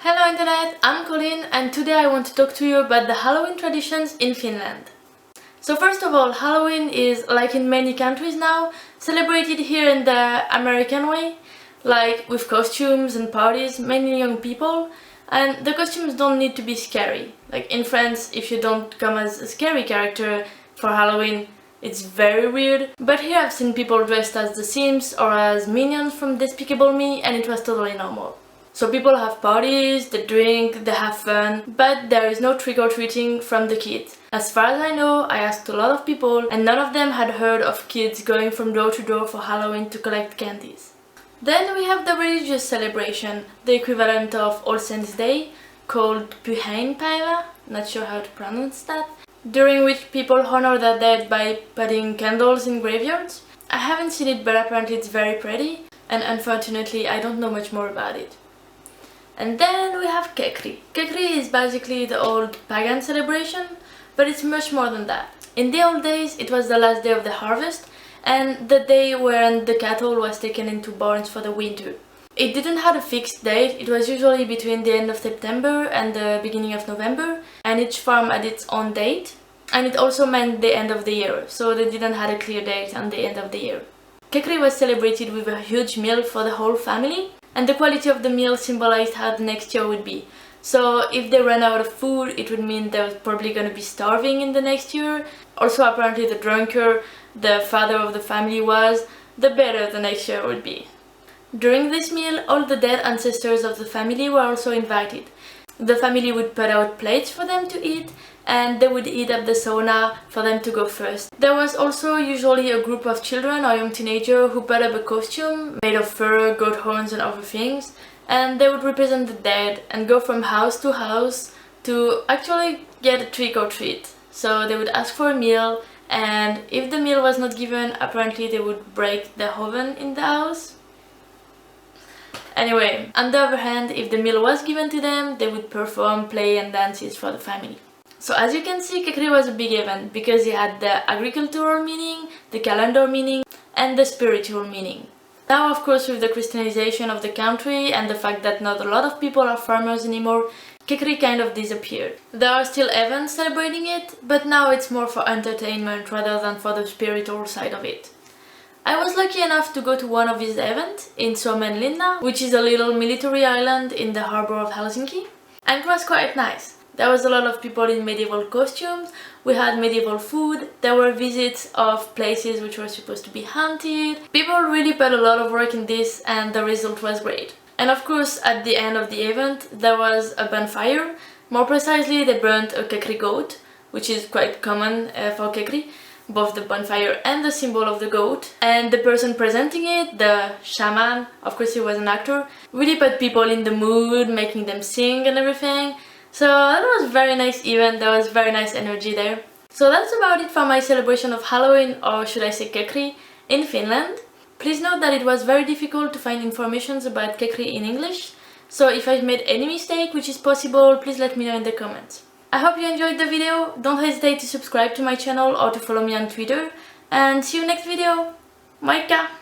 Hello Internet, I'm Colin and today I want to talk to you about the Halloween traditions in Finland. So first of all, Halloween is, like in many countries now, celebrated here in the American way, like with costumes and parties, mainly young people, and the costumes don't need to be scary. Like in France, if you don't come as a scary character for Halloween, it's very weird. But here I've seen people dressed as The Sims or as minions from Despicable Me and it was totally normal. So people have parties, they drink, they have fun, but there is no trick-or-treating from the kids. As far as I know, I asked a lot of people and none of them had heard of kids going from door to door for Halloween to collect candies. Then we have the religious celebration, the equivalent of All Saints' Day, called Pyhäinpäivä, not sure how to pronounce that, during which people honor their dead by putting candles in graveyards. I haven't seen it, but apparently it's very pretty, and unfortunately I don't know much more about it. And then we have Kekri. Kekri is basically the old pagan celebration, but it's much more than that. In the old days, it was the last day of the harvest and the day when the cattle was taken into barns for the winter. It didn't have a fixed date, it was usually between the end of September and the beginning of November, and each farm had its own date. And it also meant the end of the year, so they didn't have a clear date on the end of the year. Kekri was celebrated with a huge meal for the whole family, and the quality of the meal symbolized how the next year would be. So if they ran out of food, it would mean they were probably going to be starving in the next year. Also, apparently the drunker the father of the family was, the better the next year would be. During this meal, all the dead ancestors of the family were also invited. The family would put out plates for them to eat, and they would heat up the sauna for them to go first. There was also usually a group of children or young teenagers who put up a costume made of fur, goat horns and other things, and they would represent the dead and go from house to house to actually get a trick or treat. So they would ask for a meal, and if the meal was not given, apparently they would break the oven in the house. Anyway, on the other hand, if the meal was given to them, they would perform, play and dances for the family. So as you can see, Kekri was a big event because it had the agricultural meaning, the calendar meaning and the spiritual meaning. Now, of course, with the Christianization of the country and the fact that not a lot of people are farmers anymore, Kekri kind of disappeared. There are still events celebrating it, but now it's more for entertainment rather than for the spiritual side of it. I was lucky enough to go to one of these events in Suomenlinna, which is a little military island in the harbor of Helsinki, and it was quite nice. There was a lot of people in medieval costumes, we had medieval food, there were visits of places which were supposed to be haunted. People really put a lot of work in this and the result was great. And of course, at the end of the event, there was a bonfire. More precisely, they burnt a Kekri goat, which is quite common for Kekri, both the bonfire and the symbol of the goat. And the person presenting it, the shaman, of course he was an actor, really put people in the mood, making them sing and everything. So that was a very nice event, there was very nice energy there. So that's about it for my celebration of Halloween, or should I say Kekri, in Finland. Please note that it was very difficult to find information about Kekri in English, so if I've made any mistake, which is possible, please let me know in the comments. I hope you enjoyed the video, don't hesitate to subscribe to my channel or to follow me on Twitter, and see you next video. Moikka!